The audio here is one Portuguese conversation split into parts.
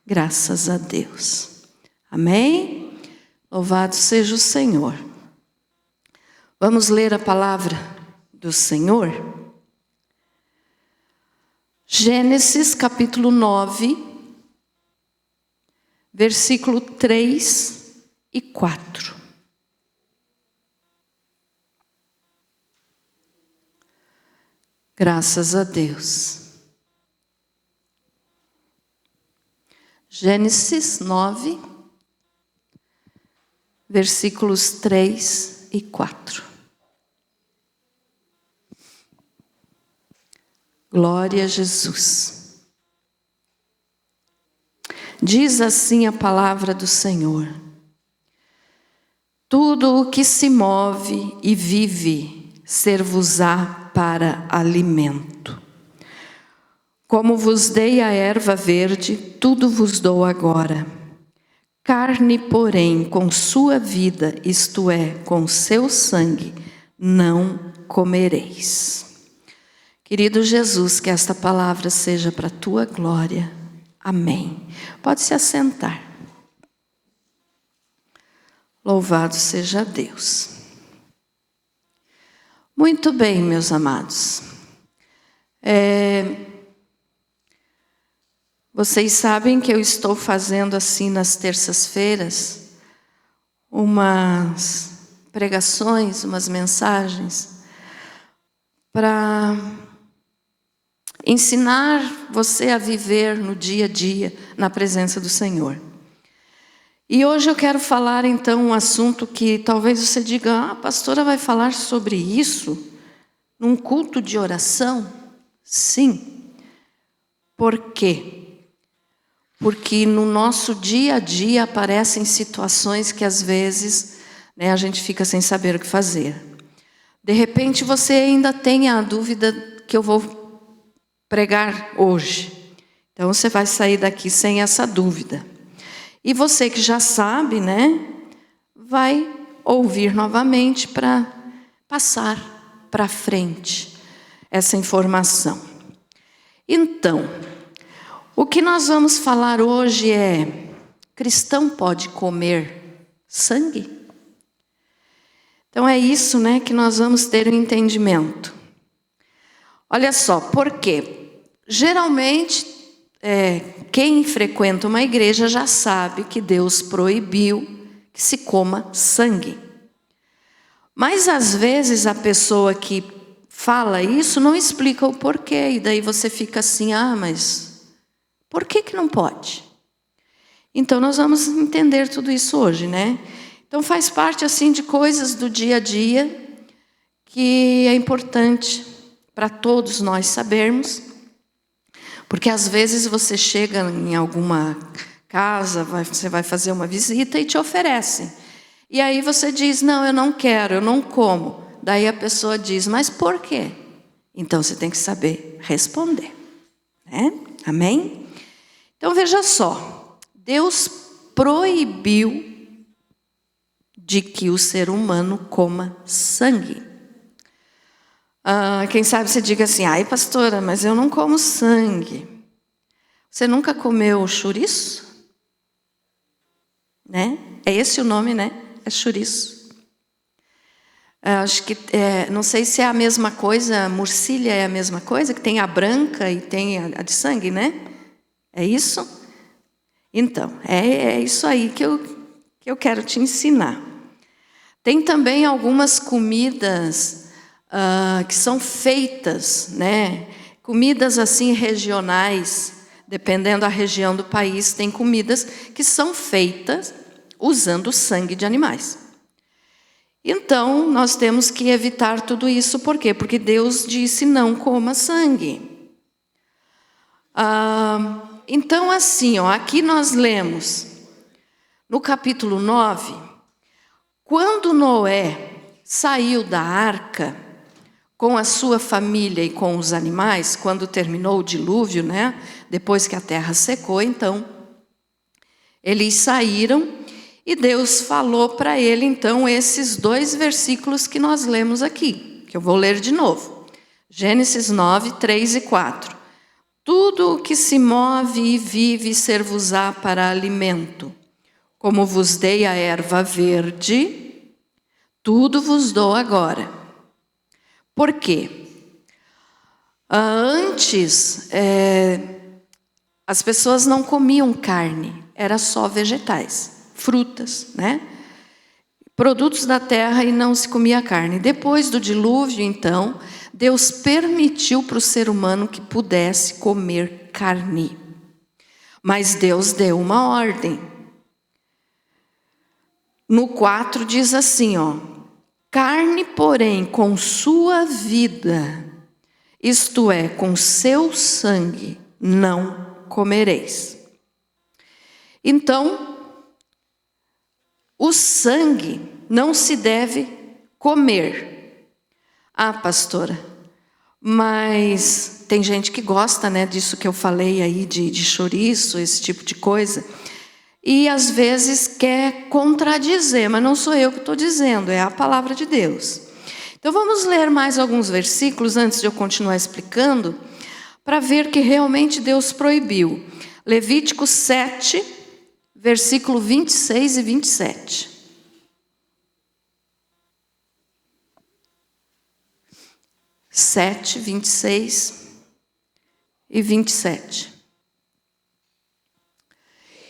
Graças a Deus. Amém? Louvado seja o Senhor. Vamos ler a palavra do Senhor? Gênesis capítulo 9, versículo 3 e 4. Graças a Deus. Gênesis 9, versículos 3 e 4. Glória a Jesus. Diz assim a palavra do Senhor: tudo o que se move e vive ser-vos-á para alimento. Como vos dei a erva verde, tudo vos dou agora. Carne, porém, com sua vida, isto é, com seu sangue, não comereis. Querido Jesus, que esta palavra seja para a tua glória. Amém. Pode se assentar. Louvado seja Deus. Muito bem, meus amados. Vocês sabem que eu estou fazendo assim nas terças-feiras umas pregações, umas mensagens para ensinar você a viver no dia a dia na presença do Senhor. E hoje eu quero falar então um assunto que talvez você diga: a pastora vai falar sobre isso num culto de oração? Sim. Por quê? Porque no nosso dia a dia aparecem situações que às vezes a gente fica sem saber o que fazer. De repente você ainda tem a dúvida que eu vou pregar hoje. Então você vai sair daqui sem essa dúvida. E você que já sabe, vai ouvir novamente para passar para frente essa informação. Então, o que nós vamos falar hoje é: cristão pode comer sangue? Então é isso, que nós vamos ter um entendimento. Olha só, por quê? Geralmente, quem frequenta uma igreja já sabe que Deus proibiu que se coma sangue. Mas às vezes a pessoa que fala isso não explica o porquê, e daí você fica assim: mas por que não pode? Então nós vamos entender tudo isso hoje, Então faz parte assim de coisas do dia a dia que é importante para todos nós sabermos, porque às vezes você chega em alguma casa, você vai fazer uma visita e te oferecem. E aí você diz: não, eu não quero, eu não como. Daí a pessoa diz: mas por quê? Então você tem que saber responder, Amém? Então veja só, Deus proibiu de que o ser humano coma sangue. Quem sabe você diga assim: ai pastora, mas eu não como sangue. Você nunca comeu chouriço? É esse o nome, É chouriço. Acho que, não sei se é a mesma coisa, a morcilha é a mesma coisa, que tem a branca e tem a de sangue, É isso? Então, é isso aí que eu quero te ensinar. Tem também algumas comidas que são feitas, Comidas assim regionais, dependendo da região do país, tem comidas que são feitas usando sangue de animais. Então, nós temos que evitar tudo isso. Por quê? Porque Deus disse: não coma sangue. Então, assim, aqui nós lemos, no capítulo 9, quando Noé saiu da arca com a sua família e com os animais, quando terminou o dilúvio, depois que a terra secou, então, eles saíram e Deus falou para ele, então, esses 2 versículos que nós lemos aqui, que eu vou ler de novo. Gênesis 9, 3 e 4. Tudo o que se move e vive ser-vos-á para alimento. Como vos dei a erva verde, tudo vos dou agora. Por quê? Antes, as pessoas não comiam carne, era só vegetais, frutas, né? Produtos da terra, e não se comia carne. Depois do dilúvio, então, Deus permitiu para o ser humano que pudesse comer carne. Mas Deus deu uma ordem. No 4 diz assim, carne, porém, com sua vida, isto é, com seu sangue, não comereis. Então, o sangue não se deve comer. Ah, pastora, mas tem gente que gosta, né, disso que eu falei aí, de chouriço, esse tipo de coisa. E às vezes quer contradizer, mas não sou eu que estou dizendo, é a palavra de Deus. Então vamos ler mais alguns versículos antes de eu continuar explicando, para ver que realmente Deus proibiu. Levítico 7, versículo 26 e 27. 7, 26 e 27.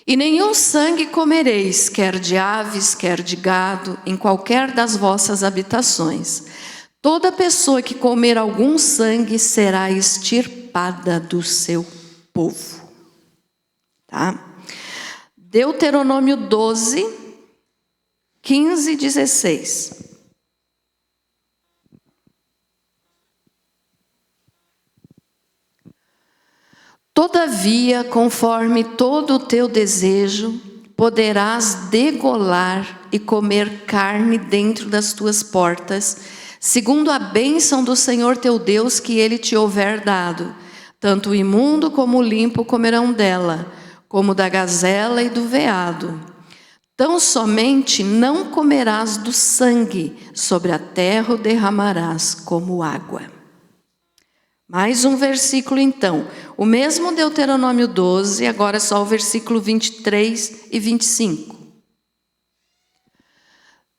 E nenhum sangue comereis, quer de aves, quer de gado, em qualquer das vossas habitações. Toda pessoa que comer algum sangue será extirpada do seu povo. Tá? Deuteronômio 12, 15 e 16. Todavia, conforme todo o teu desejo, poderás degolar e comer carne dentro das tuas portas, segundo a bênção do Senhor teu Deus que Ele te houver dado. Tanto o imundo como o limpo comerão dela, como da gazela e do veado. Tão somente não comerás do sangue, sobre a terra o derramarás como água. Mais um versículo então, o mesmo Deuteronômio 12, agora só o versículo 23 e 25.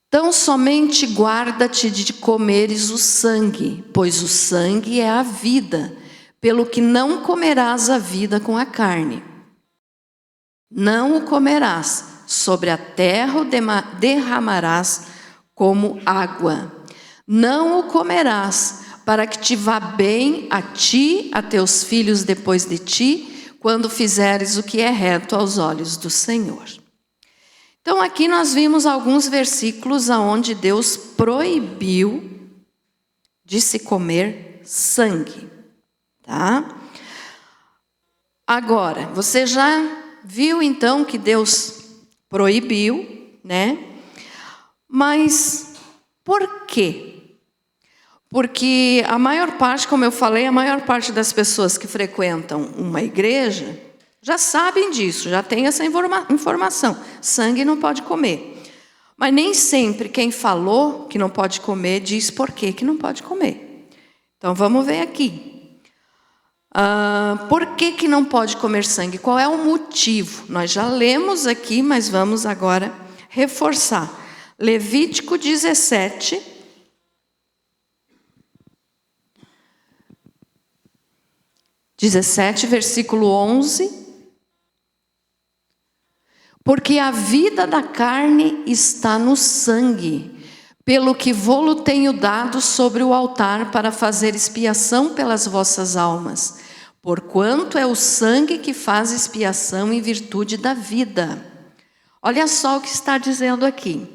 Tão somente guarda-te de comeres o sangue, pois o sangue é a vida, pelo que não comerás a vida com a carne. Não o comerás, sobre a terra o derramarás como água. Não o comerás, para que te vá bem a ti, a teus filhos depois de ti, quando fizeres o que é reto aos olhos do Senhor. Então aqui nós vimos alguns versículos onde Deus proibiu de se comer sangue, tá? Agora, você já viu então que Deus proibiu, né? Mas por quê? Porque a maior parte, como eu falei, a maior parte das pessoas que frequentam uma igreja já sabem disso, já tem essa informação. Sangue não pode comer. Mas nem sempre quem falou que não pode comer diz por que não pode comer. Então vamos ver aqui. Por que não pode comer sangue? Qual é o motivo? Nós já lemos aqui, mas vamos agora reforçar. Levítico 17... 17, versículo 11. Porque a vida da carne está no sangue, pelo que vô-lo tenho dado sobre o altar para fazer expiação pelas vossas almas, porquanto é o sangue que faz expiação em virtude da vida. Olha só o que está dizendo aqui.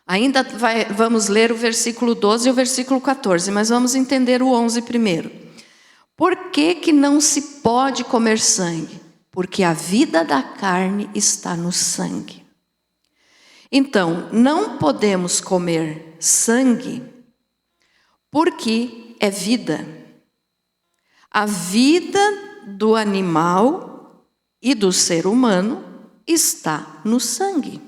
Ainda vamos ler o versículo 12 e o versículo 14, mas vamos entender o 11 primeiro. Por que não se pode comer sangue? Porque a vida da carne está no sangue. Então, não podemos comer sangue porque é vida. A vida do animal e do ser humano está no sangue.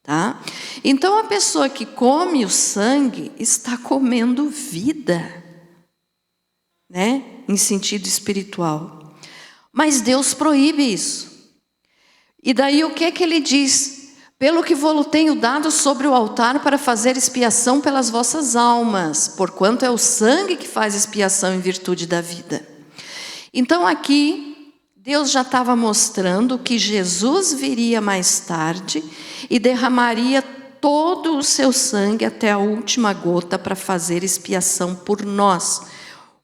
Tá? Então, a pessoa que come o sangue está comendo vida. Né? em sentido espiritual. Mas Deus proíbe isso. E daí o que ele diz? Pelo que vou-lo tenho dado sobre o altar para fazer expiação pelas vossas almas, porquanto é o sangue que faz expiação em virtude da vida. Então aqui, Deus já estava mostrando que Jesus viria mais tarde e derramaria todo o seu sangue até a última gota para fazer expiação por nós.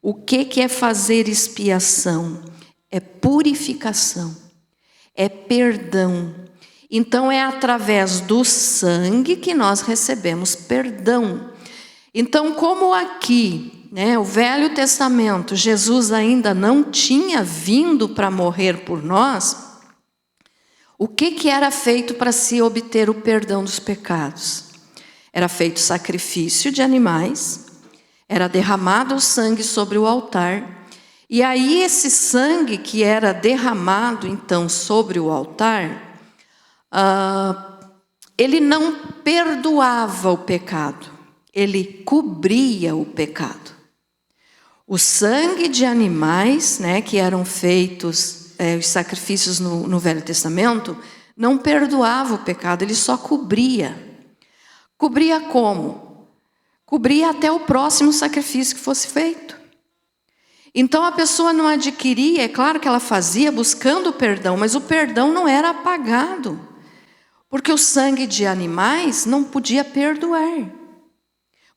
O que é fazer expiação? É purificação, é perdão. Então é através do sangue que nós recebemos perdão. Então, como aqui, o Velho Testamento, Jesus ainda não tinha vindo para morrer por nós, o que era feito para se obter o perdão dos pecados? Era feito sacrifício de animais, era derramado o sangue sobre o altar, e aí esse sangue que era derramado então sobre o altar, ele não perdoava o pecado, ele cobria o pecado. O sangue de animais, que eram feitos, os sacrifícios no Velho Testamento, não perdoava o pecado, ele só cobria. Cobria como? Cobria até o próximo sacrifício que fosse feito. Então a pessoa não adquiria, é claro que ela fazia buscando o perdão, mas o perdão não era apagado. Porque o sangue de animais não podia perdoar.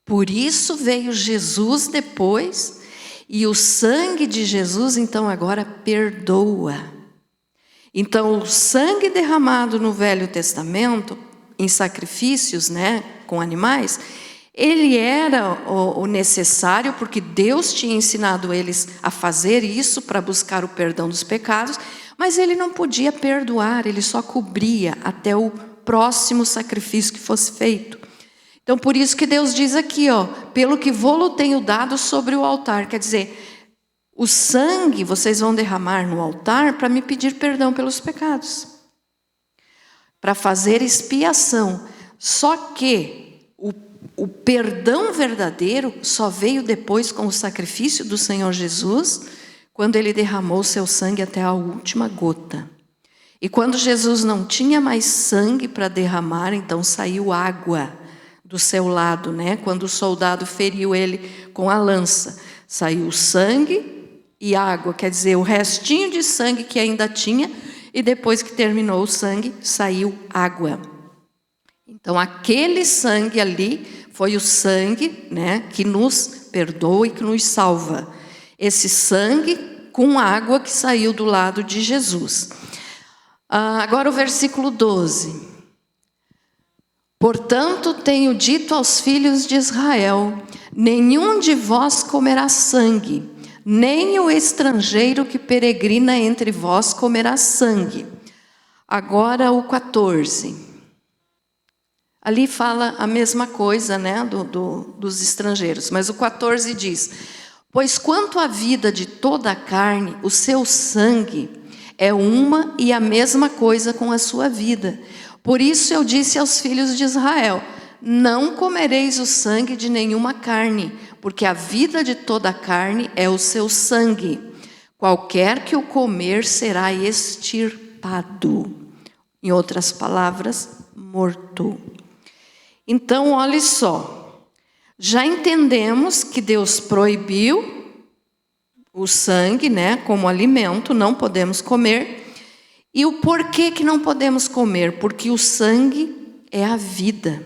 Por isso veio Jesus depois, e o sangue de Jesus então agora perdoa. Então o sangue derramado no Velho Testamento, em sacrifícios, com animais, ele era o necessário, porque Deus tinha ensinado eles a fazer isso para buscar o perdão dos pecados, mas ele não podia perdoar, ele só cobria até o próximo sacrifício que fosse feito. Então, por isso que Deus diz aqui, pelo que vou-lo tenho dado sobre o altar. Quer dizer, o sangue vocês vão derramar no altar para me pedir perdão pelos pecados. Para fazer expiação. Só que o perdão verdadeiro só veio depois com o sacrifício do Senhor Jesus, quando ele derramou seu sangue até a última gota. E quando Jesus não tinha mais sangue para derramar, então saiu água do seu lado, quando o soldado feriu ele com a lança. Saiu sangue e água, quer dizer, o restinho de sangue que ainda tinha, e depois que terminou o sangue, saiu água. Então aquele sangue ali foi o sangue, que nos perdoa e que nos salva. Esse sangue com água que saiu do lado de Jesus. Agora o versículo 12. Portanto, tenho dito aos filhos de Israel: nenhum de vós comerá sangue, nem o estrangeiro que peregrina entre vós comerá sangue. Agora o 14. Ali fala a mesma coisa, dos estrangeiros, mas o 14 diz: pois quanto à vida de toda a carne, o seu sangue é uma e a mesma coisa com a sua vida. Por isso eu disse aos filhos de Israel: não comereis o sangue de nenhuma carne, porque a vida de toda a carne é o seu sangue. Qualquer que o comer será extirpado. Em outras palavras, morto. Então, olha só. Já entendemos que Deus proibiu o sangue, como alimento, não podemos comer. E o porquê que não podemos comer? Porque o sangue é a vida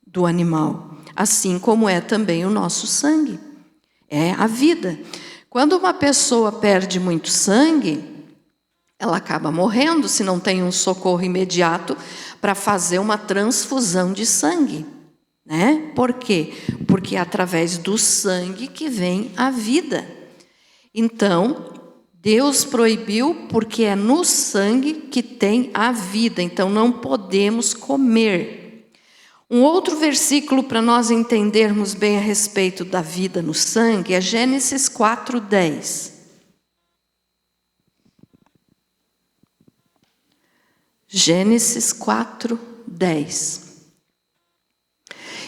do animal, assim como é também o nosso sangue. É a vida. Quando uma pessoa perde muito sangue, ela acaba morrendo se não tem um socorro imediato para fazer uma transfusão de sangue. Por quê? Porque é através do sangue que vem a vida. Então, Deus proibiu porque é no sangue que tem a vida. Então, não podemos comer. Um outro versículo para nós entendermos bem a respeito da vida no sangue é Gênesis 4:10. Gênesis 4:10.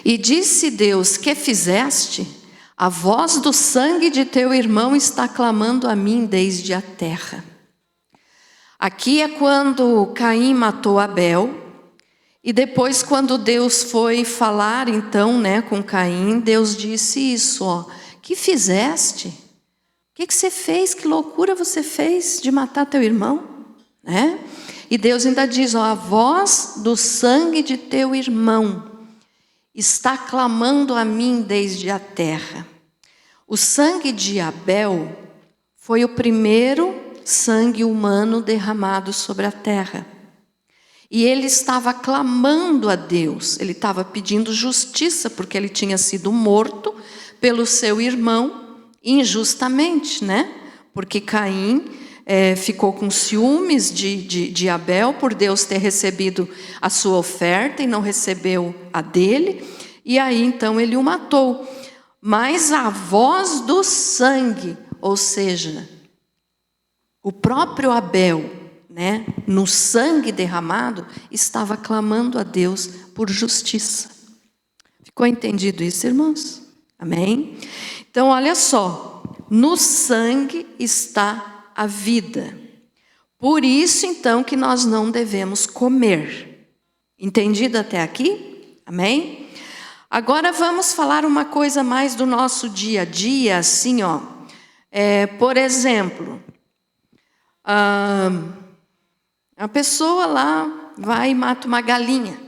E disse Deus: que fizeste? A voz do sangue de teu irmão está clamando a mim desde a terra. Aqui é quando Caim matou Abel. E depois, quando Deus foi falar, então, com Caim, Deus disse isso, ó. Que fizeste? O que você fez? Que loucura você fez de matar teu irmão? E Deus ainda diz, ó, a voz do sangue de teu irmão está clamando a mim desde a terra. O sangue de Abel foi o primeiro sangue humano derramado sobre a terra. E ele estava clamando a Deus, ele estava pedindo justiça, porque ele tinha sido morto pelo seu irmão injustamente, Porque Caim ficou com ciúmes de Abel, por Deus ter recebido a sua oferta e não recebeu a dele, e aí então ele o matou. Mas a voz do sangue, ou seja, o próprio Abel, no sangue derramado, estava clamando a Deus por justiça. Ficou entendido isso, irmãos? Amém? Então, olha só, no sangue está a vida. Por isso, então, que nós não devemos comer. Entendido até aqui? Amém? Agora vamos falar uma coisa mais do nosso dia a dia, assim, ó. Por exemplo, a pessoa lá vai e mata uma galinha,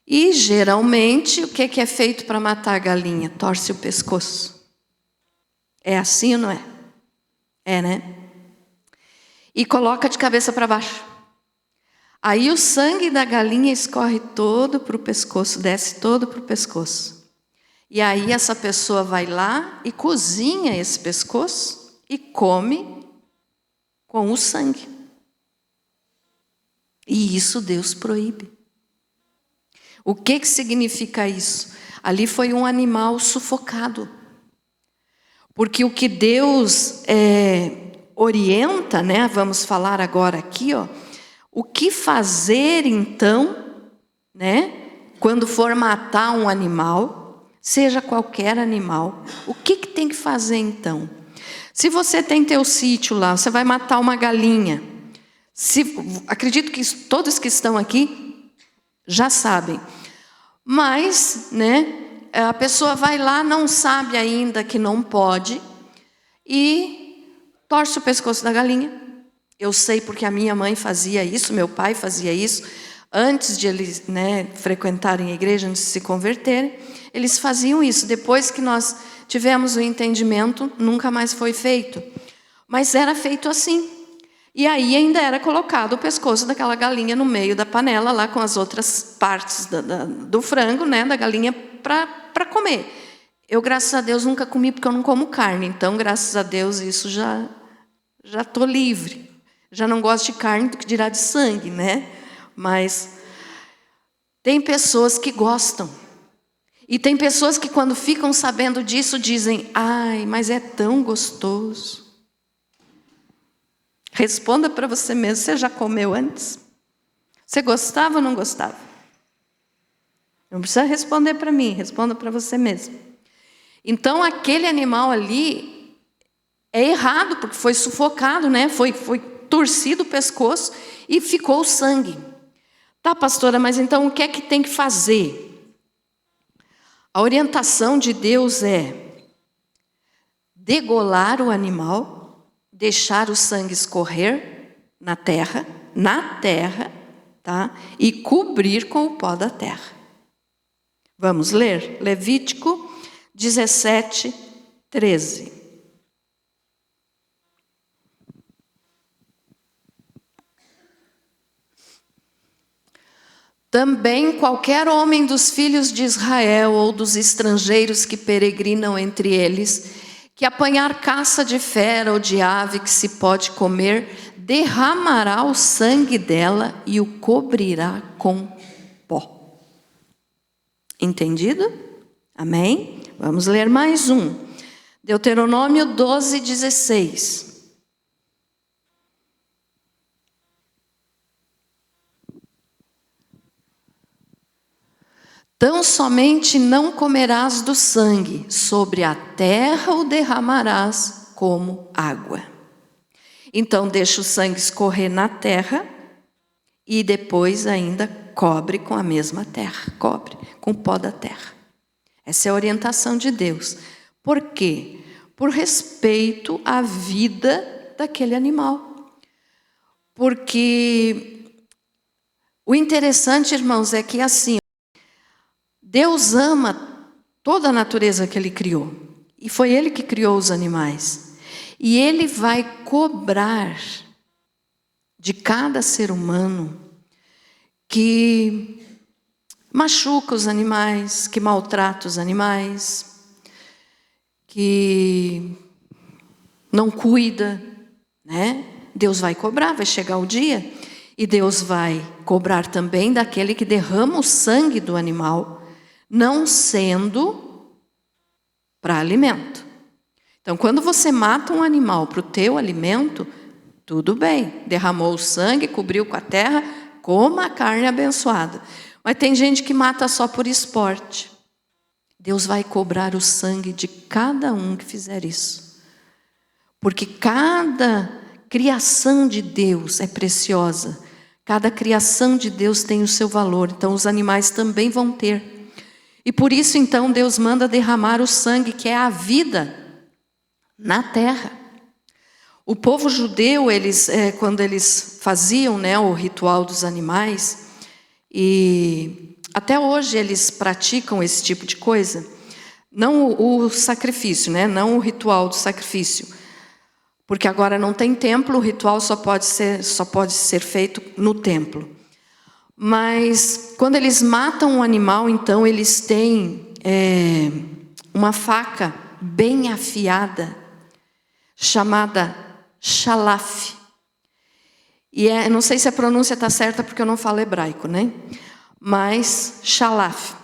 E geralmente, o que é feito para matar a galinha? Torce o pescoço. É assim ou não é? E coloca de cabeça para baixo. Aí o sangue da galinha escorre todo para o pescoço, desce todo para o pescoço. E aí essa pessoa vai lá e cozinha esse pescoço e come com o sangue. E isso Deus proíbe. O que significa isso? Ali foi um animal sufocado. Porque o que Deus orienta, vamos falar agora aqui, ó, o que fazer então, quando for matar um animal, seja qualquer animal, o que tem que fazer então? Se você tem teu sítio lá, você vai matar uma galinha. Acredito que todos que estão aqui já sabem. Mas, a pessoa vai lá, não sabe ainda que não pode e torce o pescoço da galinha. Eu sei porque a minha mãe fazia isso, meu pai fazia isso. Antes de eles frequentarem a igreja, antes de se converterem, eles faziam isso. Depois que nós tivemos o entendimento, nunca mais foi feito. Mas era feito assim. E aí ainda era colocado o pescoço daquela galinha no meio da panela, lá com as outras partes do frango, da galinha, para comer. Eu, graças a Deus, nunca comi, porque eu não como carne. Então, graças a Deus, isso já estou livre. Já não gosto de carne, do que dirá de sangue, Mas tem pessoas que gostam. E tem pessoas que, quando ficam sabendo disso, dizem, ai, mas é tão gostoso. Responda para você mesmo, você já comeu antes? Você gostava ou não gostava? Não precisa responder para mim, responda para você mesmo. Então, aquele animal ali é errado, porque foi sufocado, Foi torcido o pescoço e ficou o sangue. Tá, pastora, mas então o que é que tem que fazer? A orientação de Deus é degolar o animal, deixar o sangue escorrer na terra, tá? E cobrir com o pó da terra. Vamos ler? Levítico 17, 13. Também qualquer homem dos filhos de Israel ou dos estrangeiros que peregrinam entre eles, que apanhar caça de fera ou de ave que se pode comer, derramará o sangue dela e o cobrirá com pó. Entendido? Amém? Vamos ler mais um. Deuteronômio 12, 16. Tão somente não comerás do sangue, sobre a terra o derramarás como água. Então deixa o sangue escorrer na terra e depois ainda cobre com a mesma terra, cobre com o pó da terra. Essa é a orientação de Deus. Por quê? Por respeito à vida daquele animal. Porque o interessante, irmãos, é que assim, Deus ama toda a natureza que Ele criou. E foi Ele que criou os animais. E Ele vai cobrar de cada ser humano que machuca os animais, que maltrata os animais, que não cuida, né? Deus vai cobrar, vai chegar o dia, e Deus vai cobrar também daquele que derrama o sangue do animal, não sendo para alimento. Então, quando você mata um animal para o teu alimento, tudo bem, derramou o sangue, cobriu com a terra, coma a carne abençoada. Mas tem gente que mata só por esporte. Deus vai cobrar o sangue de cada um que fizer isso. Porque cada criação de Deus é preciosa. Cada criação de Deus tem o seu valor. Então os animais também vão ter. E por isso então Deus manda derramar o sangue, que é a vida, na terra. O povo judeu, quando eles faziam, né, o ritual dos animais, e até hoje eles praticam esse tipo de coisa, não o sacrifício, né, não o ritual do sacrifício, porque agora não tem templo, o ritual só pode ser feito no templo. Mas quando eles matam um animal, então eles têm uma faca bem afiada, chamada shalaf. E não sei se a pronúncia está certa porque eu não falo hebraico, né? Mas shalaf.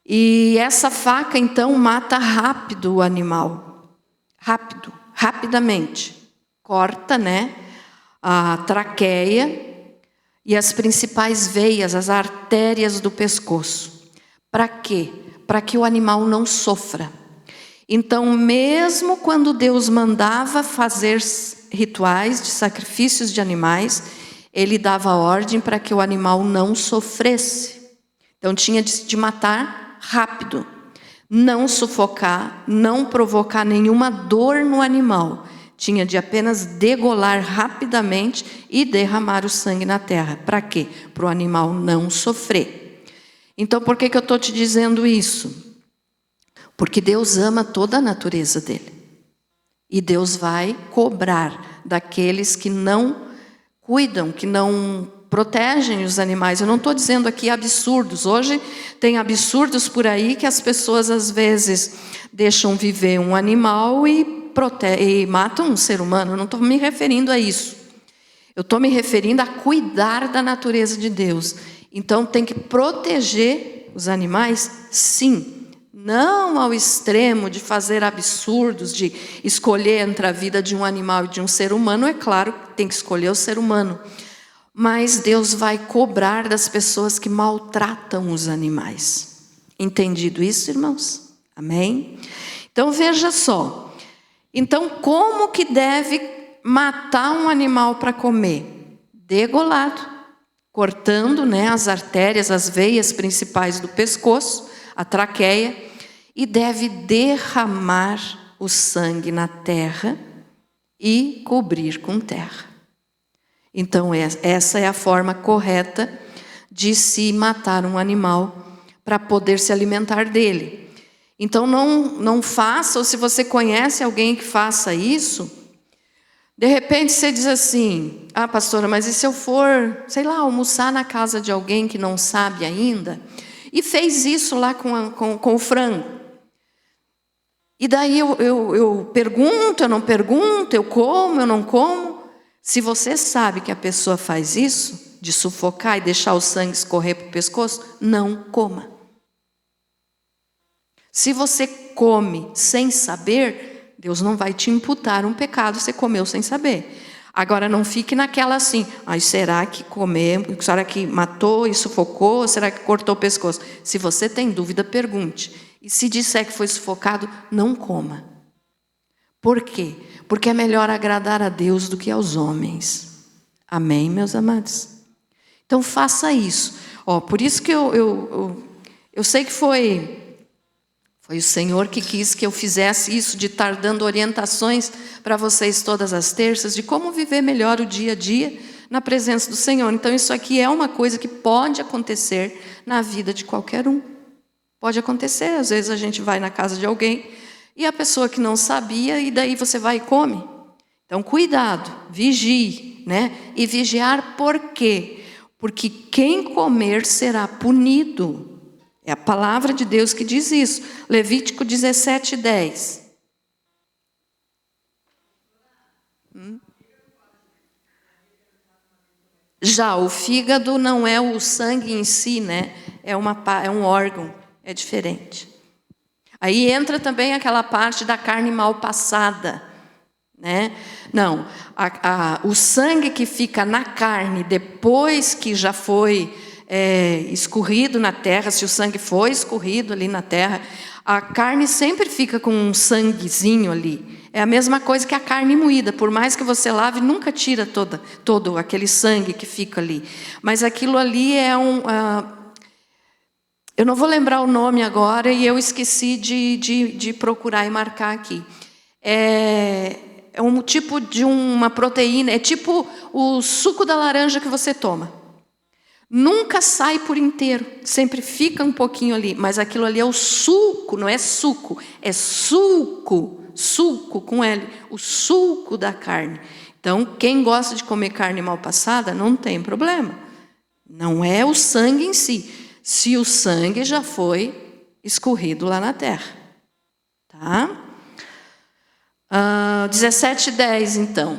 E essa faca então mata rápido o animal. Rapidamente. Corta, né, a traqueia e as principais veias, as artérias do pescoço. Para quê? Para que o animal não sofra. Então, mesmo quando Deus mandava fazer rituais de sacrifícios de animais, Ele dava ordem para que o animal não sofresse. Então, tinha de matar rápido, não sufocar, não provocar nenhuma dor no animal. Tinha de apenas degolar rapidamente e derramar o sangue na terra. Para quê? Para o animal não sofrer. Então, por que eu estou te dizendo isso? Porque Deus ama toda a natureza dele. E Deus vai cobrar daqueles que não cuidam, que não protegem os animais. Eu não estou dizendo aqui absurdos. Hoje tem absurdos por aí que as pessoas às vezes deixam viver um animal e matam um ser humano. Eu não estou me referindo a isso. Eu estou me referindo a cuidar da natureza de Deus. Então tem que proteger os animais, sim. Não ao extremo de fazer absurdos, de escolher entre a vida de um animal e de um ser humano. É claro que tem que escolher o ser humano. Mas Deus vai cobrar das pessoas que maltratam os animais. Entendido isso, irmãos? Amém? Então veja só. Então como que deve matar um animal para comer? Degolado, cortando, né, as artérias, as veias principais do pescoço, a traqueia, e deve derramar o sangue na terra e cobrir com terra. Então essa é a forma correta de se matar um animal para poder se alimentar dele. Então não faça, ou se você conhece alguém que faça isso, de repente você diz assim: ah, pastora, mas e se eu for, sei lá, almoçar na casa de alguém que não sabe ainda, e fez isso lá com o frango? E daí eu pergunto, eu não pergunto, eu como, eu não como. Se você sabe que a pessoa faz isso, de sufocar e deixar o sangue escorrer para o pescoço, não coma. Se você come sem saber, Deus não vai te imputar um pecado, você comeu sem saber. Agora não fique naquela assim, será que comeu, será que matou e sufocou, será que cortou o pescoço? Se você tem dúvida, pergunte. E se disser que foi sufocado, não coma. Por quê? Porque é melhor agradar a Deus do que aos homens. Amém, meus amados? Então faça isso. Por isso que eu sei que foi o Senhor que quis que eu fizesse isso, de estar dando orientações para vocês todas as terças, de como viver melhor o dia a dia na presença do Senhor. Então isso aqui é uma coisa que pode acontecer na vida de qualquer um. Pode acontecer, às vezes a gente vai na casa de alguém e a pessoa que não sabia, e daí você vai e come. Então cuidado, vigie, né? E vigiar por quê? Porque quem comer será punido. É a palavra de Deus que diz isso. Levítico 17:10. Já o fígado não é o sangue em si, né? É um órgão, é diferente. Aí entra também aquela parte da carne mal passada, né? Não, o sangue que fica na carne depois que já foi escorrido na terra, se o sangue foi escorrido ali na terra, a carne sempre fica com um sanguezinho ali. É a mesma coisa que a carne moída, por mais que você lave, nunca tira todo aquele sangue que fica ali. Mas aquilo ali é eu não vou lembrar o nome agora e eu esqueci de procurar e marcar aqui. É um tipo de uma proteína, é tipo o suco da laranja que você toma. Nunca sai por inteiro, sempre fica um pouquinho ali, mas aquilo ali é o suco, não é suco, é suco com L, o suco da carne. Então, quem gosta de comer carne mal passada, não tem problema. Não é o sangue em si, se o sangue já foi escorrido lá na terra. Tá? 17:10, então.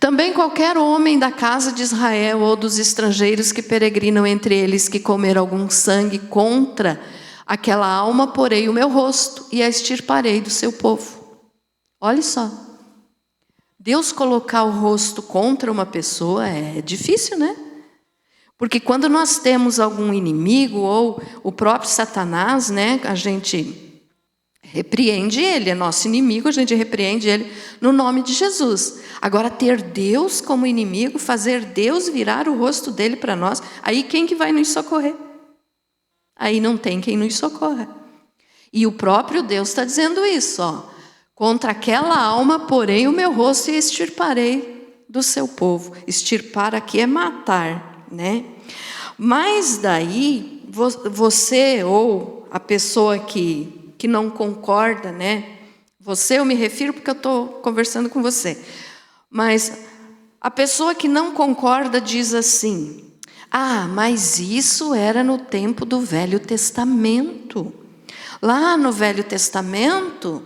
Também qualquer homem da casa de Israel ou dos estrangeiros que peregrinam entre eles, que comer algum sangue contra aquela alma, porei o meu rosto e a extirparei do seu povo. Olha só. Deus colocar o rosto contra uma pessoa é difícil, né? Porque quando nós temos algum inimigo ou o próprio Satanás, né, a gente repreende ele, é nosso inimigo, a gente repreende ele no nome de Jesus. Agora, ter Deus como inimigo, fazer Deus virar o rosto dele para nós, aí quem que vai nos socorrer? Aí não tem quem nos socorra. E o próprio Deus está dizendo isso, contra aquela alma, porém o meu rosto e extirparei do seu povo. Extirpar aqui é matar, né? Mas daí, você ou a pessoa que não concorda, né? Você, eu me refiro porque eu estou conversando com você. Mas a pessoa que não concorda diz assim: mas isso era no tempo do Velho Testamento. Lá no Velho Testamento,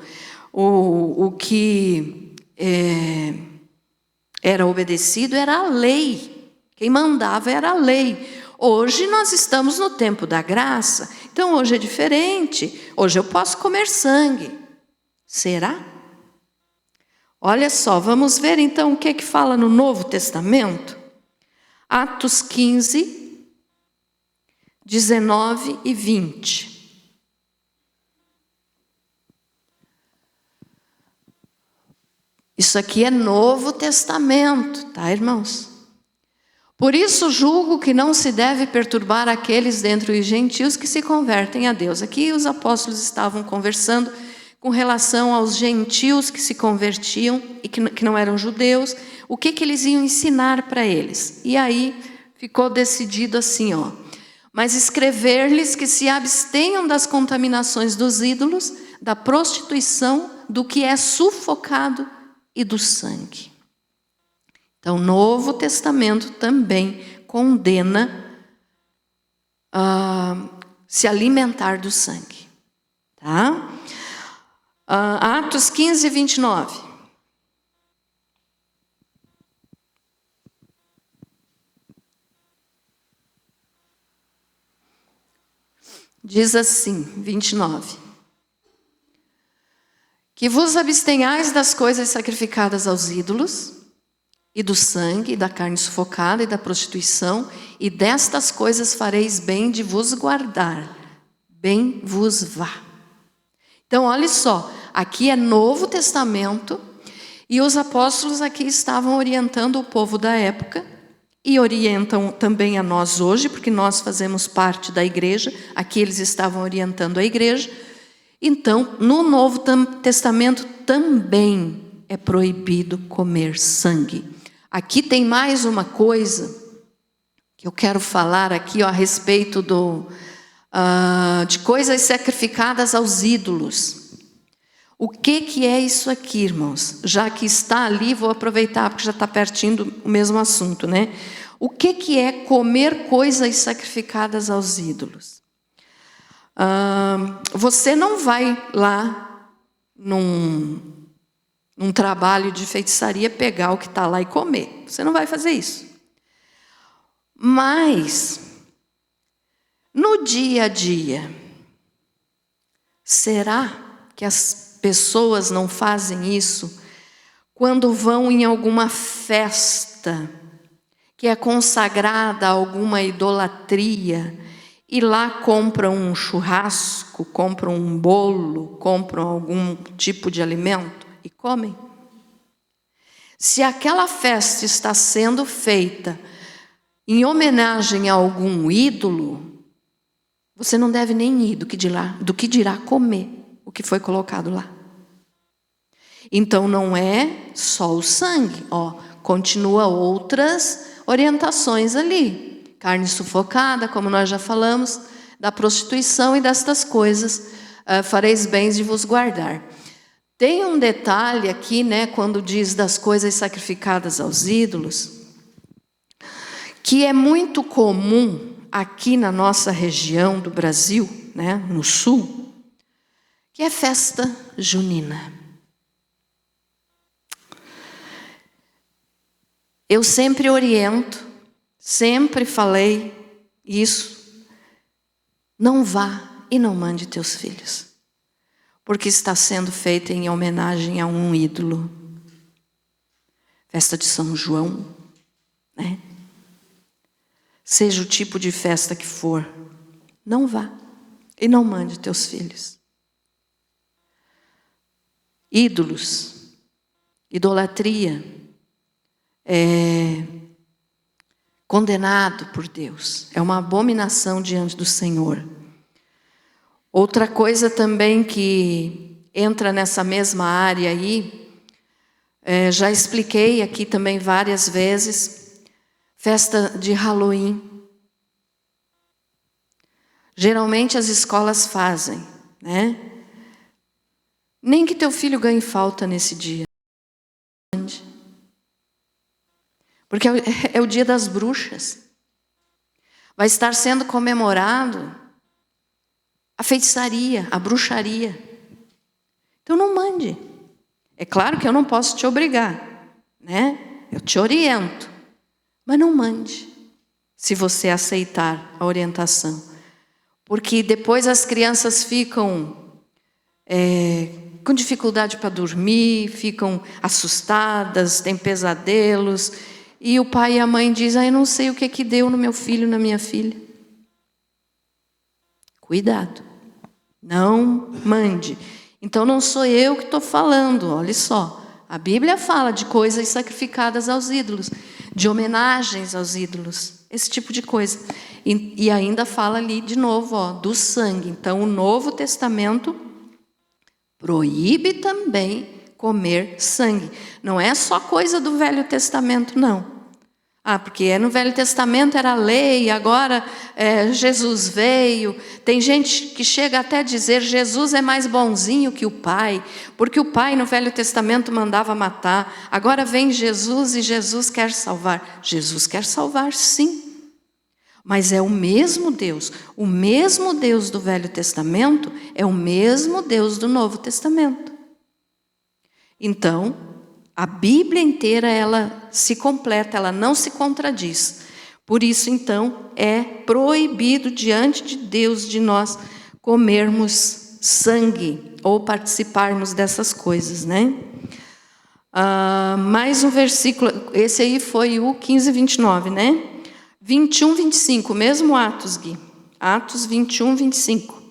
o que era obedecido era a lei. Quem mandava era a lei. Hoje nós estamos no tempo da graça, então hoje é diferente. Hoje eu posso comer sangue. Será? Olha só, vamos ver então o que fala no Novo Testamento. Atos 15, 19 e 20. Isso aqui é Novo Testamento, tá, irmãos? Por isso julgo que não se deve perturbar aqueles dentre os gentios que se convertem a Deus. Aqui os apóstolos estavam conversando com relação aos gentios que se convertiam e que não eram judeus, o que eles iam ensinar para eles. E aí ficou decidido assim, mas escrever-lhes que se abstenham das contaminações dos ídolos, da prostituição, do que é sufocado e do sangue. Então, o Novo Testamento também condena se alimentar do sangue. Tá? Atos 15, 29. Diz assim, 29. Que vos abstenhais das coisas sacrificadas aos ídolos, e do sangue, e da carne sufocada, e da prostituição, e destas coisas fareis bem de vos guardar, bem vos vá. Então, olha só, aqui é Novo Testamento, e os apóstolos aqui estavam orientando o povo da época, e orientam também a nós hoje, porque nós fazemos parte da igreja, aqui eles estavam orientando a igreja. Então, no Novo Testamento também é proibido comer sangue. Aqui tem mais uma coisa que eu quero falar aqui a respeito de coisas sacrificadas aos ídolos. O que é isso aqui, irmãos? Já que está ali, vou aproveitar, porque já está pertinho do mesmo assunto, né? O que é comer coisas sacrificadas aos ídolos? Você não vai lá num trabalho de feitiçaria pegar o que está lá e comer. Você não vai fazer isso. Mas, no dia a dia, será que as pessoas não fazem isso quando vão em alguma festa que é consagrada a alguma idolatria e lá compram um churrasco, compram um bolo, compram algum tipo de alimento e comem? Se aquela festa está sendo feita em homenagem a algum ídolo, você não deve nem ir, do que dirá comer o que foi colocado lá. Então não é só o sangue, continua outras orientações ali. Carne sufocada, como nós já falamos, da prostituição e destas coisas, fareis bem de vos guardar. Tem um detalhe aqui, né, quando diz das coisas sacrificadas aos ídolos, que é muito comum aqui na nossa região do Brasil, né, no sul, que é festa junina. Eu sempre oriento, sempre falei isso, não vá e não mande teus filhos, porque está sendo feita em homenagem a um ídolo. Festa de São João, né? Seja o tipo de festa que for, não vá e não mande teus filhos. Ídolos, idolatria, é condenado por Deus, é uma abominação diante do Senhor. Outra coisa também que entra nessa mesma área aí, já expliquei aqui também várias vezes, festa de Halloween. Geralmente as escolas fazem, né? Nem que teu filho ganhe falta nesse dia. Porque é o dia das bruxas. Vai estar sendo comemorado a feitiçaria, a bruxaria. Então não mande. É claro que eu não posso te obrigar, né? Eu te oriento. Mas não mande, se você aceitar a orientação. Porque depois as crianças ficam com dificuldade para dormir, ficam assustadas, têm pesadelos. E o pai e a mãe dizem, eu não sei o que deu no meu filho, na minha filha. Cuidado, não mande. Então não sou eu que estou falando, olha só. A Bíblia fala de coisas sacrificadas aos ídolos, de homenagens aos ídolos, esse tipo de coisa. E ainda fala ali de novo, do sangue. Então o Novo Testamento proíbe também comer sangue. Não é só coisa do Velho Testamento, não. Porque no Velho Testamento era lei, agora Jesus veio. Tem gente que chega até a dizer, Jesus é mais bonzinho que o Pai, porque o Pai no Velho Testamento mandava matar. Agora vem Jesus e Jesus quer salvar. Jesus quer salvar, sim. Mas é o mesmo Deus. O mesmo Deus do Velho Testamento é o mesmo Deus do Novo Testamento. Então, a Bíblia inteira, ela se completa, ela não se contradiz. Por isso, então, é proibido diante de Deus de nós comermos sangue ou participarmos dessas coisas, né? Mais um versículo, esse aí foi o 15, 29, né? 21, 25, mesmo Atos, Gui. Atos 21, 25.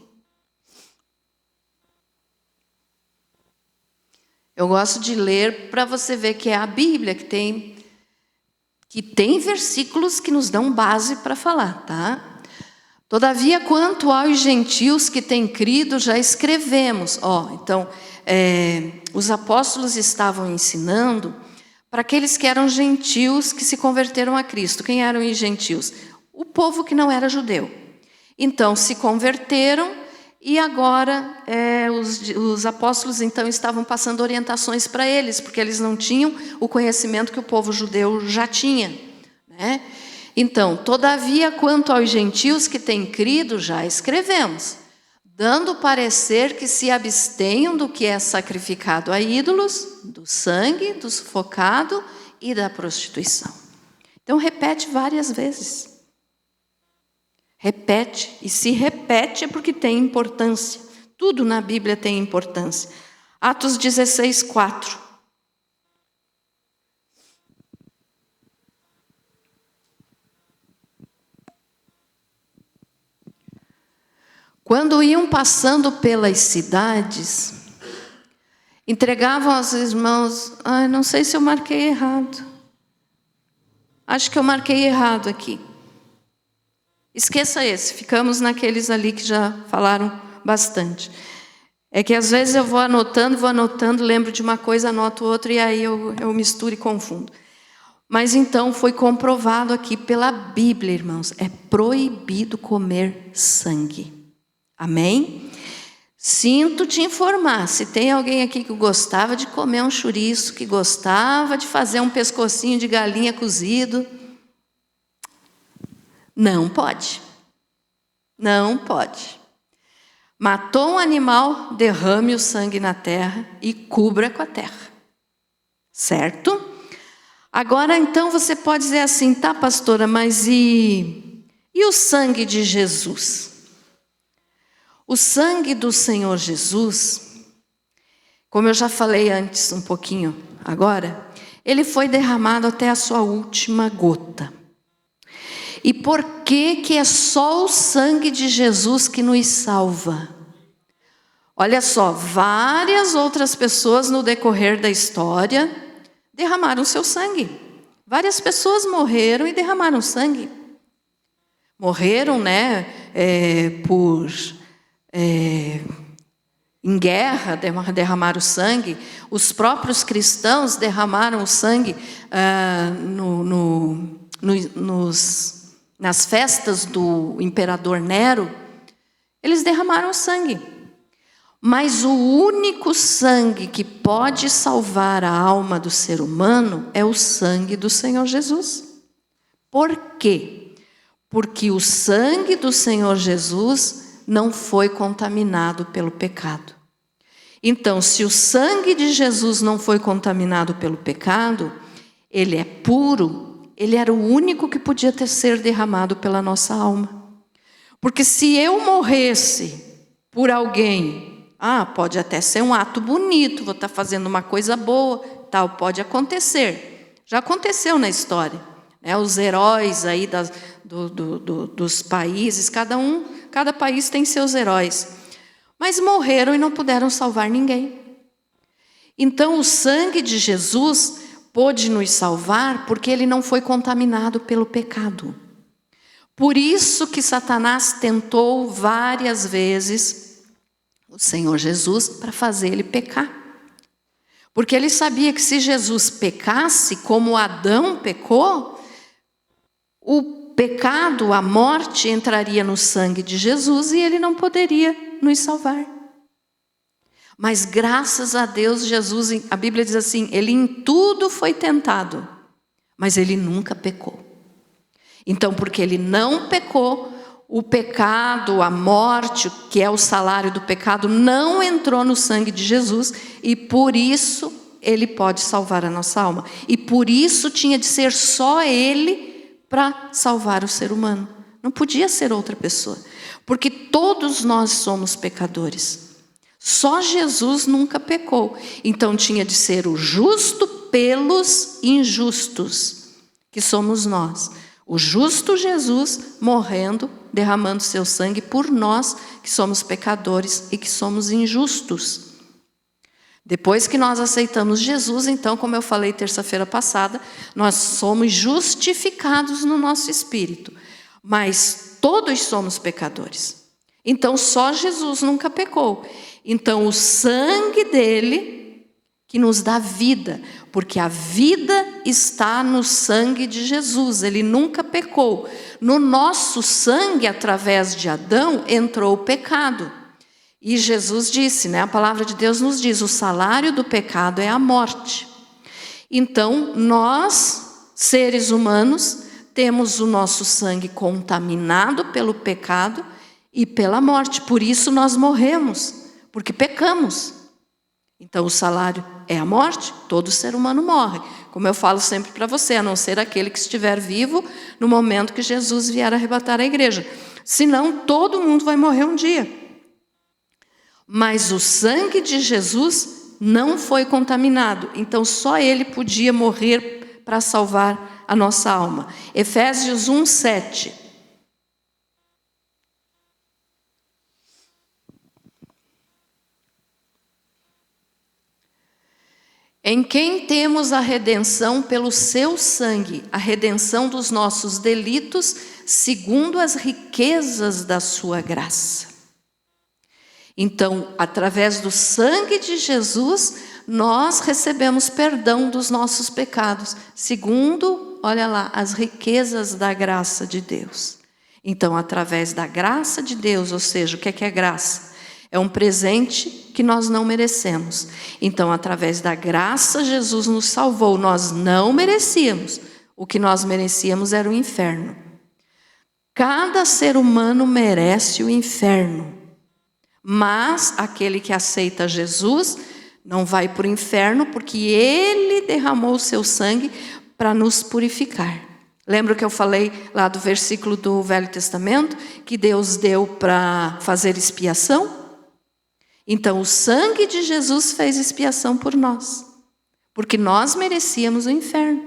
Eu gosto de ler para você ver que é a Bíblia que tem versículos que nos dão base para falar, tá? Todavia, quanto aos gentios que têm crido, já escrevemos. Então, os apóstolos estavam ensinando para aqueles que eram gentios que se converteram a Cristo. Quem eram os gentios? O povo que não era judeu. Então, se converteram e agora os apóstolos então estavam passando orientações para eles, porque eles não tinham o conhecimento que o povo judeu já tinha, né? Então, todavia, quanto aos gentios que têm crido, já escrevemos, dando parecer que se abstenham do que é sacrificado a ídolos, do sangue, do sufocado e da prostituição. Então, repete várias vezes. Repete, e se repete é porque tem importância. Tudo na Bíblia tem importância. Atos 16, 4. Quando iam passando pelas cidades, entregavam aos irmãos... não sei se eu marquei errado. Acho que eu marquei errado aqui. Esqueça esse, ficamos naqueles ali que já falaram bastante. É que às vezes eu vou anotando, lembro de uma coisa, anoto outra e aí eu misturo e confundo. Mas então foi comprovado aqui pela Bíblia, irmãos, é proibido comer sangue. Amém? Sinto te informar, se tem alguém aqui que gostava de comer um chouriço, que gostava de fazer um pescocinho de galinha cozido, não pode. Não pode. Matou um animal, derrame o sangue na terra e cubra com a terra. Certo? Agora, então, você pode dizer assim, tá, pastora, mas e o sangue de Jesus? O sangue do Senhor Jesus, como eu já falei antes um pouquinho agora, ele foi derramado até a sua última gota. E por que é só o sangue de Jesus que nos salva? Olha só, várias outras pessoas no decorrer da história derramaram seu sangue. Várias pessoas morreram e derramaram sangue. Morreram, né, em guerra, derramaram sangue. Os próprios cristãos derramaram o sangue nas festas do imperador Nero. Eles derramaram sangue. Mas o único sangue que pode salvar a alma do ser humano é o sangue do Senhor Jesus. Por quê? Porque o sangue do Senhor Jesus não foi contaminado pelo pecado. Então, se o sangue de Jesus não foi contaminado pelo pecado, ele é puro, ele era o único que podia ser derramado pela nossa alma. Porque se eu morresse por alguém, pode até ser um ato bonito, vou estar fazendo uma coisa boa, tal, pode acontecer. Já aconteceu na história. Os heróis aí dos países, cada país tem seus heróis. Mas morreram e não puderam salvar ninguém. Então o sangue de Jesus pôde nos salvar porque ele não foi contaminado pelo pecado. Por isso que Satanás tentou várias vezes o Senhor Jesus para fazer ele pecar. Porque ele sabia que se Jesus pecasse como Adão pecou, o pecado, a morte entraria no sangue de Jesus e ele não poderia nos salvar. Mas graças a Deus, Jesus, a Bíblia diz assim, ele em tudo foi tentado, mas ele nunca pecou. Então, porque ele não pecou, o pecado, a morte, que é o salário do pecado, não entrou no sangue de Jesus e por isso ele pode salvar a nossa alma. E por isso tinha de ser só ele para salvar o ser humano. Não podia ser outra pessoa, porque todos nós somos pecadores. Só Jesus nunca pecou. Então tinha de ser o justo pelos injustos, que somos nós. O justo Jesus morrendo, derramando seu sangue por nós, que somos pecadores e que somos injustos. Depois que nós aceitamos Jesus, então, como eu falei terça-feira passada, nós somos justificados no nosso espírito. Mas todos somos pecadores. Então, só Jesus nunca pecou. Então, o sangue dele que nos dá vida, porque a vida está no sangue de Jesus, ele nunca pecou. No nosso sangue, através de Adão, entrou o pecado. E Jesus disse, né, a palavra de Deus nos diz, o salário do pecado é a morte. Então, nós, seres humanos, temos o nosso sangue contaminado pelo pecado e pela morte. Por isso nós morremos, porque pecamos. Então o salário é a morte, todo ser humano morre. Como eu falo sempre para você, a não ser aquele que estiver vivo no momento que Jesus vier arrebatar a igreja. Senão todo mundo vai morrer um dia. Mas o sangue de Jesus não foi contaminado. Então só ele podia morrer para salvar a nossa alma. Efésios 1:7. Em quem temos a redenção pelo seu sangue, a redenção dos nossos delitos, segundo as riquezas da sua graça. Então, através do sangue de Jesus, nós recebemos perdão dos nossos pecados, segundo, olha lá, as riquezas da graça de Deus. Então, através da graça de Deus, ou seja, o que é graça? É um presente que nós não merecemos. Então, através da graça, Jesus nos salvou. Nós não merecíamos. O que nós merecíamos era o inferno. Cada ser humano merece o inferno. Mas aquele que aceita Jesus não vai para o inferno, porque ele derramou o seu sangue para nos purificar. Lembra que eu falei lá do versículo do Velho Testamento, que Deus deu para fazer expiação? Então o sangue de Jesus fez expiação por nós, porque nós merecíamos o inferno.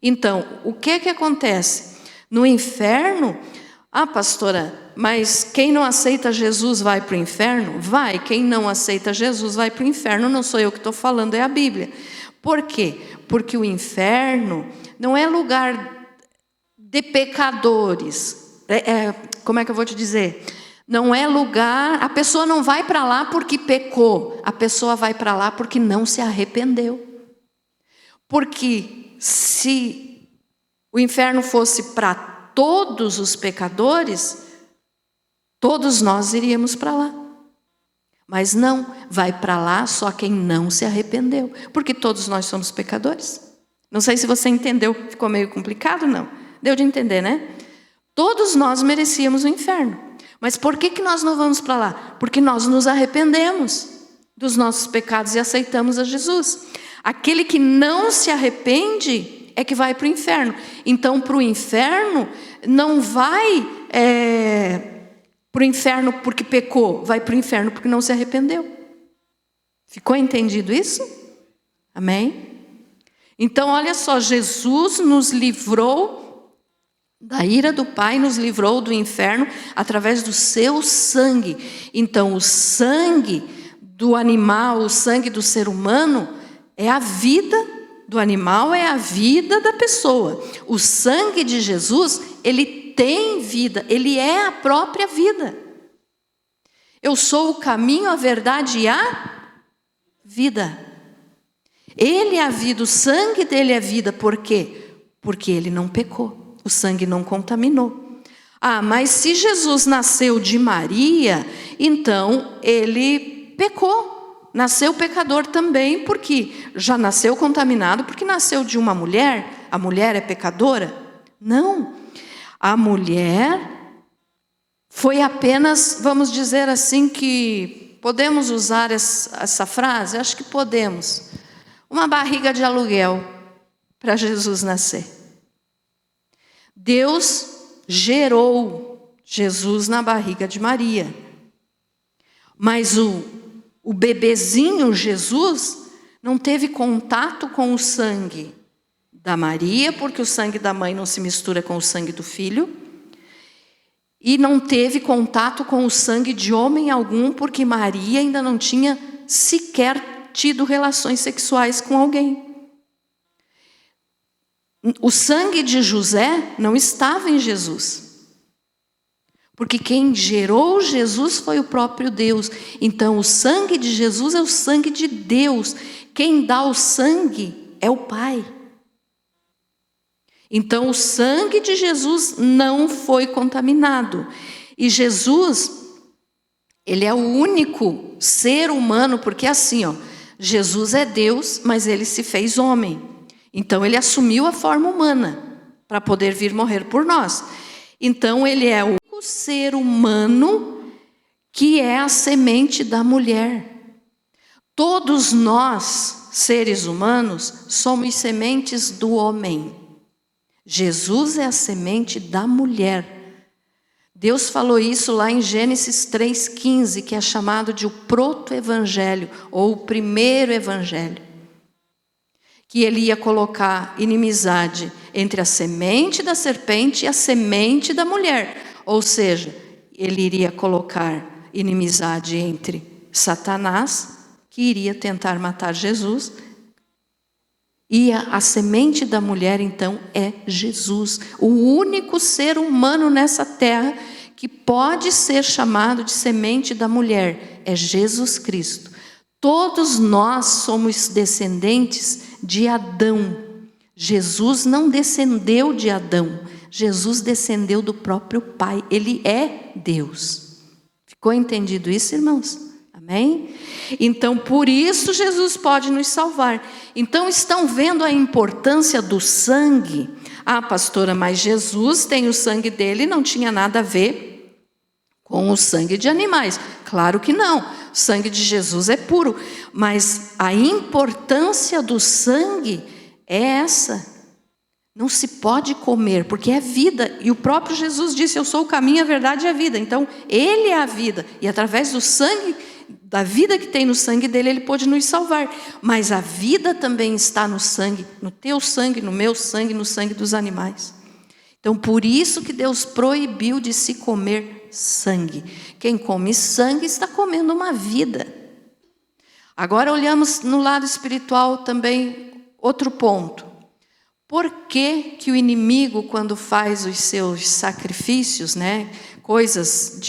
Então, o que acontece? No inferno, pastora, mas quem não aceita Jesus vai para o inferno? Vai, quem não aceita Jesus vai para o inferno, não sou eu que estou falando, é a Bíblia. Por quê? Porque o inferno não é lugar de pecadores. Como é que eu vou te dizer? Não é lugar, a pessoa não vai para lá porque pecou, a pessoa vai para lá porque não se arrependeu. Porque se o inferno fosse para todos os pecadores, todos nós iríamos para lá. Mas não, vai para lá só quem não se arrependeu, porque todos nós somos pecadores. Não sei se você entendeu, ficou meio complicado, não? Deu de entender, né? Todos nós merecíamos o inferno. Mas por que nós não vamos para lá? Porque nós nos arrependemos dos nossos pecados e aceitamos a Jesus. Aquele que não se arrepende é que vai para o inferno. Então, para o inferno, não vai para o inferno porque pecou, vai para o inferno porque não se arrependeu. Ficou entendido isso? Amém? Então, olha só, Jesus nos livrou da ira do Pai, nos livrou do inferno através do seu sangue. Então, o sangue do animal, o sangue do ser humano, é a vida do animal, é a vida da pessoa. O sangue de Jesus, ele tem vida, ele é a própria vida. Eu sou o caminho, a verdade e a vida. Ele é a vida, o sangue dele é vida. Por quê? Porque ele não pecou. O sangue não contaminou. Mas se Jesus nasceu de Maria, então ele pecou. Nasceu pecador também, porque já nasceu contaminado, porque nasceu de uma mulher. A mulher é pecadora? Não. A mulher foi apenas, vamos dizer assim, que podemos usar essa frase? Acho que podemos. Uma barriga de aluguel para Jesus nascer. Deus gerou Jesus na barriga de Maria. Mas o bebezinho Jesus não teve contato com o sangue da Maria, porque o sangue da mãe não se mistura com o sangue do filho, e não teve contato com o sangue de homem algum, porque Maria ainda não tinha sequer tido relações sexuais com alguém. O sangue de José não estava em Jesus, porque quem gerou Jesus foi o próprio Deus. Então o sangue de Jesus é o sangue de Deus. Quem dá o sangue é o Pai. Então o sangue de Jesus não foi contaminado. E Jesus, ele é o único ser humano, porque assim, Jesus é Deus, mas ele se fez homem. Então ele assumiu a forma humana para poder vir morrer por nós. Então ele é o único ser humano que é a semente da mulher. Todos nós, seres humanos, somos sementes do homem. Jesus é a semente da mulher. Deus falou isso lá em Gênesis 3,15, que é chamado de o proto-evangelho, ou o primeiro evangelho. Que ele ia colocar inimizade entre a semente da serpente e a semente da mulher. Ou seja, ele iria colocar inimizade entre Satanás, que iria tentar matar Jesus, e a semente da mulher, então, é Jesus. O único ser humano nessa terra que pode ser chamado de semente da mulher é Jesus Cristo. Todos nós somos descendentes de Adão. Jesus não descendeu de Adão. Jesus descendeu do próprio Pai. Ele é Deus. Ficou entendido isso, irmãos? Amém? Então, por isso Jesus pode nos salvar. Então, estão vendo a importância do sangue? Ah, pastora, mas Jesus tem o sangue dele, não tinha nada a ver com o sangue de animais. Claro que não. O sangue de Jesus é puro. Mas a importância do sangue é essa. Não se pode comer, porque é vida. E o próprio Jesus disse, eu sou o caminho, a verdade e a vida. Então, ele é a vida. E através do sangue, da vida que tem no sangue dele, ele pode nos salvar. Mas a vida também está no sangue, no teu sangue, no meu sangue, no sangue dos animais. Então, por isso que Deus proibiu de se comer sangue. Quem come sangue está comendo uma vida. Agora olhamos no lado espiritual também outro ponto. Por que que o inimigo, quando faz os seus sacrifícios, coisas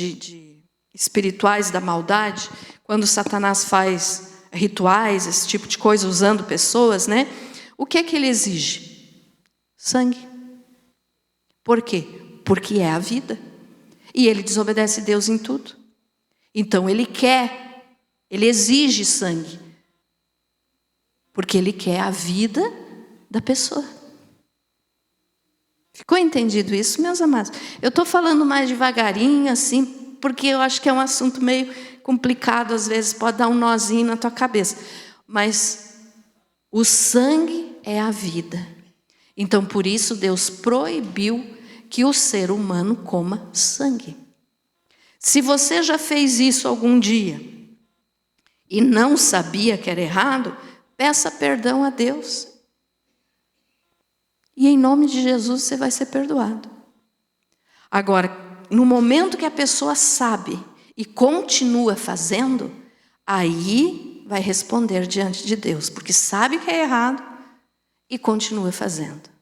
espirituais da maldade, quando Satanás faz rituais, esse tipo de coisa, usando pessoas, o que é que ele exige? Sangue. Por quê? Porque é a vida. E ele desobedece a Deus em tudo. Então ele exige sangue. Porque ele quer a vida da pessoa. Ficou entendido isso, meus amados? Eu estou falando mais devagarinho, assim, porque eu acho que é um assunto meio complicado, às vezes pode dar um nozinho na tua cabeça. Mas o sangue é a vida. Então, por isso, Deus proibiu que o ser humano coma sangue. Se você já fez isso algum dia e não sabia que era errado, peça perdão a Deus. E em nome de Jesus você vai ser perdoado. Agora, no momento que a pessoa sabe e continua fazendo, aí vai responder diante de Deus, porque sabe que é errado e continua fazendo.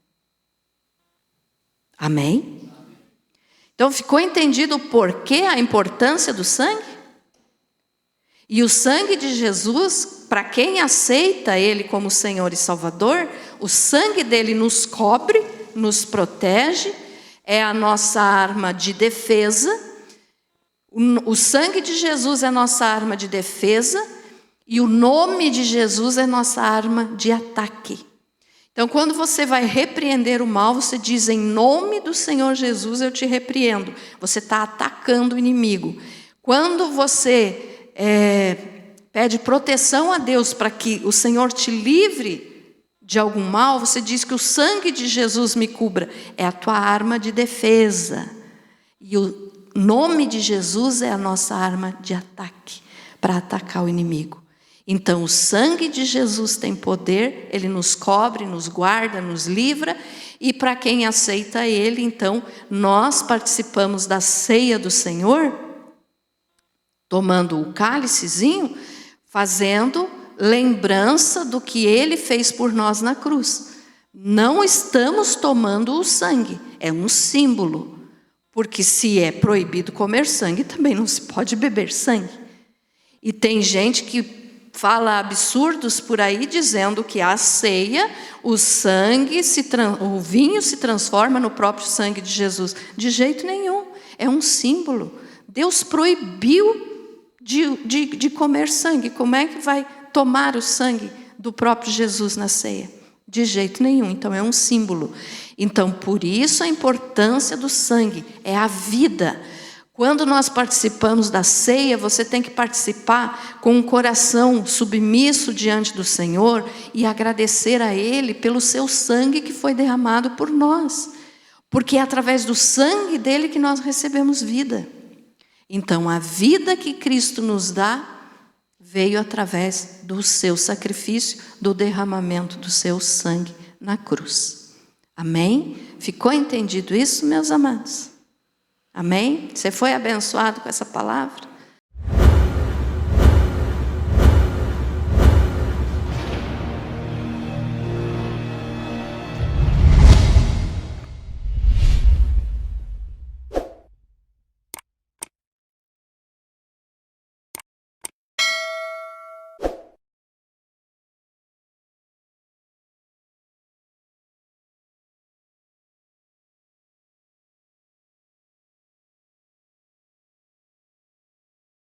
Amém? Então ficou entendido o porquê, a importância do sangue? E o sangue de Jesus, para quem aceita Ele como Senhor e Salvador, o sangue dele nos cobre, nos protege, é a nossa arma de defesa. O sangue de Jesus é nossa arma de defesa e o nome de Jesus é nossa arma de ataque. Então, quando você vai repreender o mal, você diz, em nome do Senhor Jesus eu te repreendo. Você está atacando o inimigo. Quando você pede proteção a Deus para que o Senhor te livre de algum mal, você diz que o sangue de Jesus me cubra. É a tua arma de defesa. E o nome de Jesus é a nossa arma de ataque. para atacar o inimigo. Então, o sangue de Jesus tem poder, ele nos cobre, nos guarda, nos livra, e para quem aceita ele, então, nós participamos da ceia do Senhor, tomando o cálicezinho, fazendo lembrança do que ele fez por nós na cruz. Não estamos tomando o sangue, é um símbolo, porque se é proibido comer sangue, também não se pode beber sangue. E tem gente que fala absurdos por aí, dizendo que a ceia, o sangue, o vinho se transforma no próprio sangue de Jesus. De jeito nenhum, é um símbolo. Deus proibiu de comer sangue. Como é que vai tomar o sangue do próprio Jesus na ceia? De jeito nenhum, então é um símbolo. Então, por isso a importância do sangue, é a vida. Quando nós participamos da ceia, você tem que participar com um coração submisso diante do Senhor e agradecer a Ele pelo seu sangue que foi derramado por nós. Porque é através do sangue dele que nós recebemos vida. Então, a vida que Cristo nos dá veio através do seu sacrifício, do derramamento do seu sangue na cruz. Amém? Ficou entendido isso, meus amados? Amém? Você foi abençoado com essa palavra?